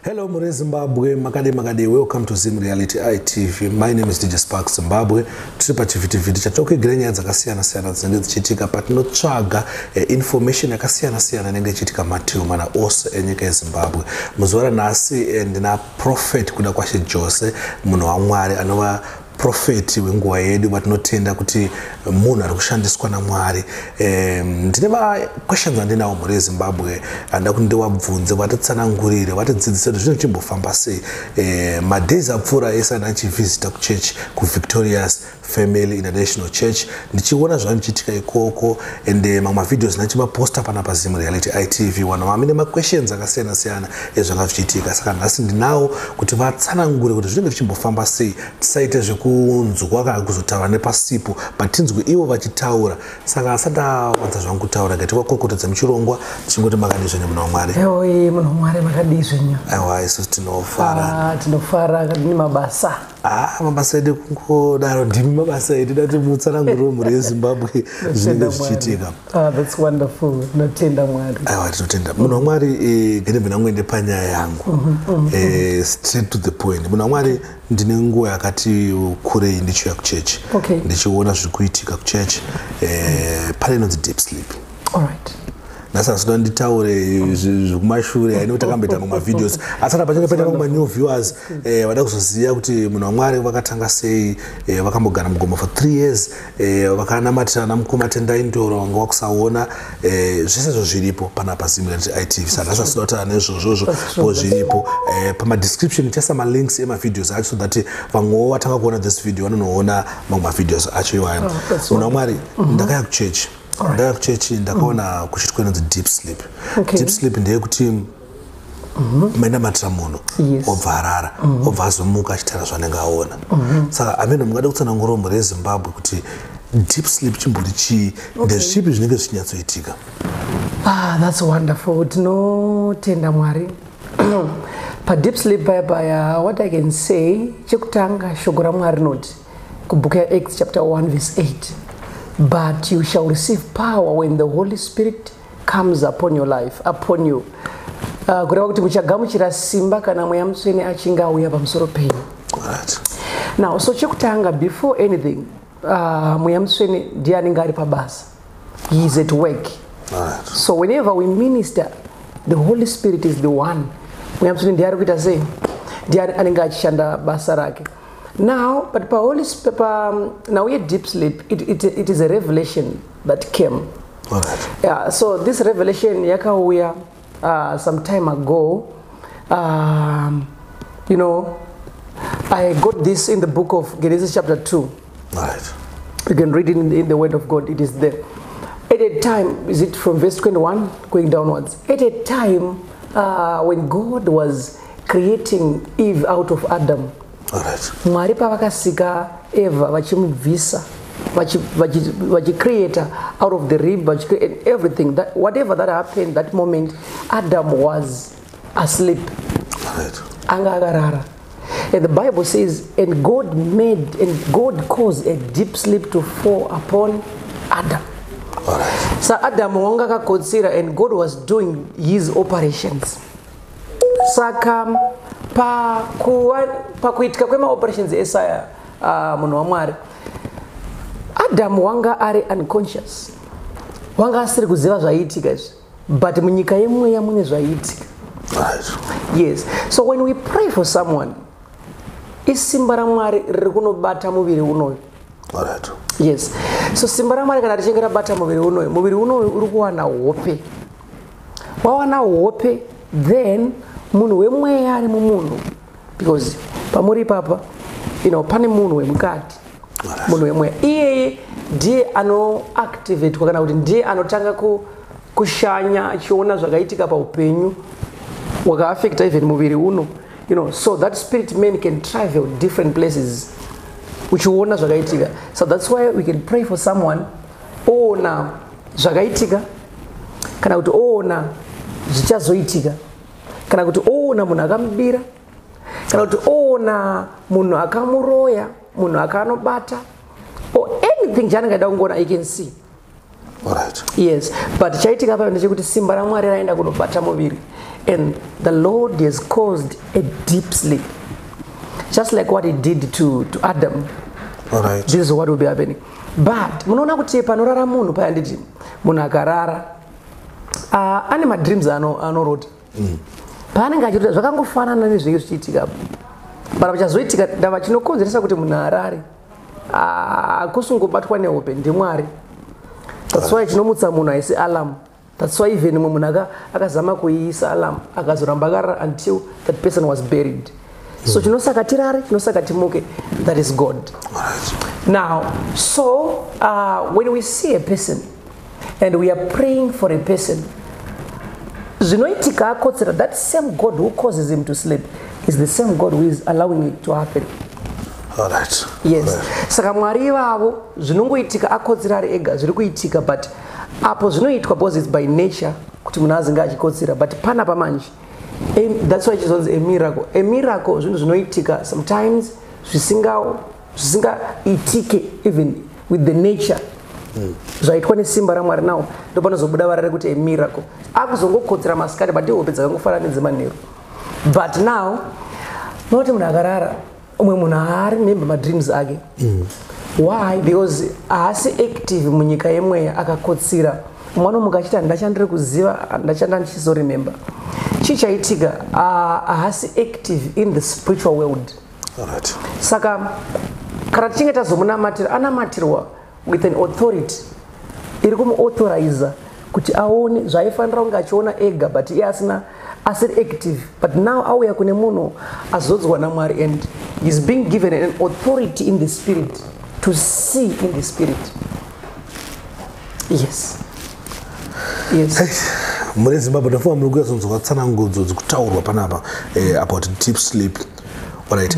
Hello, Mure Zimbabwe, Makade, welcome to Zim Reality ITV. My name is DJ Spark Zimbabwe. Tulipa chiviti chatoke grenya zakasiyana zinenge zichitika patinotsvaga information yakasiyana inenge ichitika Mateo mana ose enyika yeZimbabwe. Muzuva nasi ndina prophet kuda kwashe Jose, munhu waMwari anova prophet wenguva yedu vatinotenda kuti munhu ari kushandiswa naMwari. Ndine questions andinawo muri Zimbabwe anda kuti ndiwabvunze vatitsanangurire vatidzidzise kuti zvinhu chimbofamba sei. Madays apfuura ese andachivisita kuchurch kuVictorious Family International Church ndichiona zvanichitika ikoko ende mamwe videos ndachimaposta pana paZim Reality ITV wana mamine questions akasiyana ezvanga zvichitika. Saka nhasi ndinawo kuti vatsanangure kuti zvinenge zvichimbofamba sei, tisaite zvekunzwa kana kuzotaura nepasipo patinzwe ivo vachitaura. Saka asadawanza zvangu kutaura ngati wakokotedza muchirongwa tichingoti makadizvenyu munhu waMwari. Ewe munhu waMwari makadizvenyu. Aiwa isu tinofara. Tinofara ni mabasa. Mabasa edu kungodaro ndimi mabasa edu dati mutsananguro muri yeZimbabwe zvinenge zvichitika. That's wonderful. Notenda Mwari. Aiwa tinotenda. Munhu waMwari ngene ndinangwende panyaya yangu. Straight to the point. Munhu waMwari ndine nguva yakati kurei ndichiuya kuchurch. Ndichiona zviri kuitika kuchurch. Pane inonzi Deepsleep. All right. Nasa soda nditaure zvekumashure ainoti akamboita mamwe videos asana pachinge paita mamwe new viewers vada kuzoziva kuti munhu waMwari vakatanga sei, vakambogara mugomo for 3 years, vakanamatira namukoma tendaindoro wanga wakusaona. Zvese zvo zviripo pana paZim Reality ITV. Saka zvasida kuti anezvozvo zviripo pama description chasa ma links ema videos acho so that vamwewo vatanga kuona this video vanonoona mamwe videos acho iwayo. Munhu waMwari ndakaya kuchurch. Ndaya kuchechi ndakaona kuchiti kwenonzi Deepsleep. Deepsleep ndeye kuti maenda matira munhu obva arara obva azomuka achitaura zvanenge aona. Saka amene mungada kutsanangura muri yeZimbabwe kuti Deepsleep chimbori chii ndezvipi zvinenge zvichinyatsoitika. That's wonderful. Tinotenda Mwari. Pa Deepsleep paya what I can say chekutanga shoko raMwari rinoti kubhuku yaActs chapter 1 verse 8. But you shall receive power when the Holy Spirit comes upon your life, upon you. Kureva kuti muchagamuchira simba kana mweya mutsvene achinge auya pamusoro penyu. Now, so chekutanga before anything, mweya mutsvene ndiye anenge ari pabasa. He is at work. So whenever we minister, the Holy Spirit is the one. Mweya mutsvene ndiye ari kuita sei? Ndiye anenge achishanda basa rake. Now, but Holy Spirit, now we deep sleep. It is a revelation that came. Yeah. So this revelation, yakauya some time ago. You know, I got this in the book of Genesis chapter 2. Right. You can read it in the Word of God. It is there. At a time, is it from verse 21 going downwards? At a time when God was creating Eve out of Adam. Mwari pavakasika Eva vachimubvisa vachicreate out of the rib and everything that whatever that happened that moment Adam was asleep. Anga agarara. And the Bible says and God caused a deep sleep to fall upon Adam. So Adam wanga kakotsira and God was doing his operations. Saka pakuitika kwema operations esaya munhu waMwari Adam wanga ari unconscious, wanga asiri kuziva zvaiitika izvi, but munyika yemweya mune zvaiitika. Yes. So when we pray for someone, isimba raMwari riri kunobata muviri unoyu. Yes. So simba raMwari kana richinge rabata muviri unoyu uri kuwana hope. Wawana hope, then munhu wemweya ari mumunhu, because pamuri papa pane munhu wemukati, munhu wemweya iyeye ndiye anoactivatewa kana kuti ndiye anotanga kushanya achiona zvakaitika paupenyu wakaafecta even muviri uno. So that spirit man can travel different places uchiona zvakaitika. So that's why we can pray for someone oona zvakaitika kana kuti oona zvichazoitika kana kuti oona munhu akamubira kana kuti oona munhu akamuroya, munhu akanobata, anything chaanenge daungona I can see. All right. Yes, but chaitika pa ndechekuti simba ra Mwari raenda kunobata muviri, and the Lord has caused a deep sleep, just like what he did to Adam. All right. This is what will be happening. But munoona kuti panorara munhu paya nditi munhu akarara ane madreams anorota. Paanenge achirota zvakangofanana nezvinenge zvichiitika. Bara pachazoitika ndava chinokonzeresa kuti munhu arare akusungobatwa nehope ndiMwari. That's why chinomutsa munhu aisi alarm. That's why even munhu akazama kuiisa alarm akazoramba akarara until that person was buried. So chinosaka tirare, chinosaka timuke, that is God. Right. Now, so when we see a person and we are praying for a person, zvinoitika akotsera, that same God who causes him to sleep is the same God who is allowing it to happen. All right. Yes. Right. Saka Mwari ivavo zvinongoitika akotsera ari ega zviri kuitika, but apo zvinoitwa because it's by nature kuti munhu azinge achikotsera, but pana pamanje. That's why it's a miracle. A miracle zvinhu zvinoitika sometimes zvisingaitike even with the nature. Zvaitwa nesimba raMwari nawo ndopanozobuda varare kuti a miracle. Akuzongokotsera masikati but ihope dzakangofanana nedzemanheru. But now noti munhu akarara umwe munhu haaremember madreams ake. Why? Because haasi active munyika yemweya akakotsira. Mwana munhu achiti handachandiri kuziva, handachanda ndichizoremember. Chichaitika haasi active in the spiritual world. All right. Saka kana tichinge tazomunamatira anamatirwa with an authority iri kumuauthoriza kuti aone zvaifanira kunge achiona ega but iye asiri active, but now auya kune munhu azodzwa naMwari and is being given an authority in the spirit to see in the spirit. Yes. Muri Zimbabwe ndafuwa muri kuyazonzwa tsanangudzo dzikutaurwa panapa about deep sleep. All right.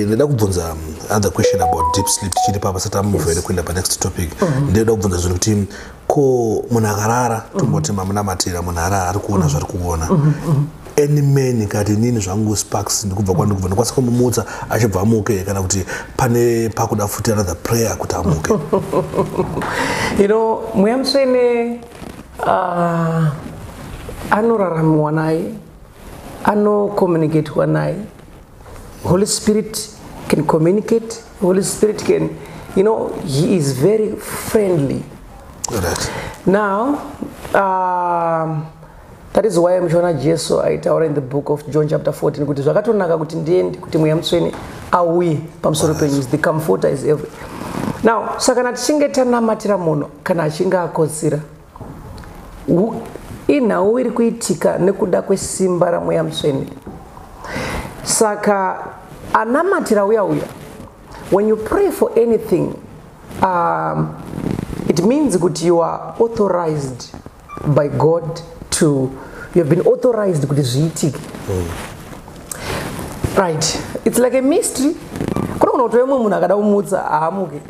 Ndida kubvunza another question about deep sleep tichiri papa satamuvere kuenda pa next topic. Ndida kubvunza zvinhu kuti ko munhu akarara tomoti mamunamatira munhu arara ari kuona zvari kuona. Any man kati nini zvangu sparks ndikubva kwandikubva ndikwanisa kumumutsa achibva amuke kana kuti pane pakuda futi another prayer kuti amuke. You know, muyamswene anoraramiwa naye, communicate naye. Holy Spirit can communicate. Holy Spirit can, you know, he is very friendly. Right. Now, that is why Mshona Jesu aitaura in the book of John chapter 14 kuti zvakatonaka kuti ndiende kuti mweya auye pamusoro penyu, the comforter is every. Now, saka kana tichinge tanamatira munhu kana achinge akotsira, inhau iri kuitika nekuda kwesimba ramweya mutsvene. Saka anamatira uya, when you pray for anything, it means that you are authorized by God to, you have been authorized kuti zviitike. Right. It's like a mystery. Kuna kuti wemwe munhu akada kumutsa aamuke.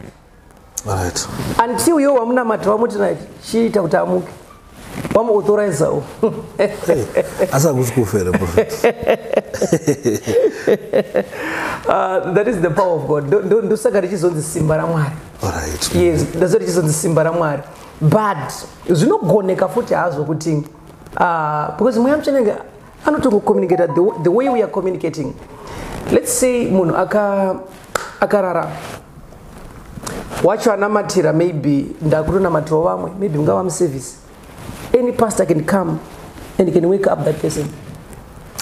Right. Until you wamunamatira wamuti naye chiita kuti amuke. Wamu authorize wo. Asa kusikufere prophet. That is the power of God. Don't saka richizonzi simba raMwari. All right. Yes, that's what richizonzi simba raMwari. But zvinogoneka futi hazvo kuti because mweya mutsvene anotongo communicate the way we are communicating. Let's say munhu akarara wacho anamatira, maybe ndakutonamatira vamwe, maybe mungava muservice. Any pastor can come and he can wake up that person.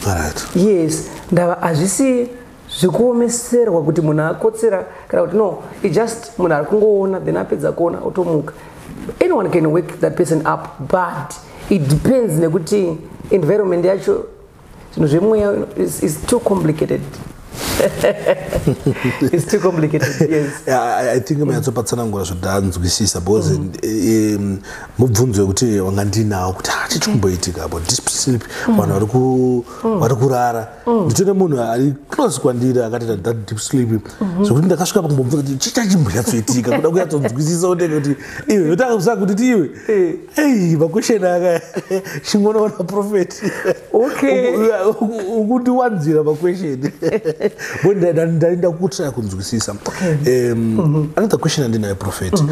All right. Yes, ndava hazvisi zvikuomeserwa kuti munhu akotsera kana kuti no, it just munhu ari kungoona then apedza kuona otomuka. Anyone can wake that person up, but it depends nekuti environment yacho zvinhu zvemweya is too complicated. It's too complicated. Yes. I think mayatsopatsana zvodanzwisisa because mubvunzo yekuti wangandinawo kuti chichimboitika about deep sleep vanhu vari kurara. Nditone munhu ari close kwandiri akati that deep sleep zvokuti ndakasvika pangomubvunza kuti chichachimboyatsoitika kuda kuyatsonzwisisa unenge kuti iwe yotanga kusaka kuti tiwe hey makwesheni aka chingonoona prophet. Okay. Ukuti wanzira makwesheni. ndaenda kutry kunzwisisa. Another question andinayo prophet.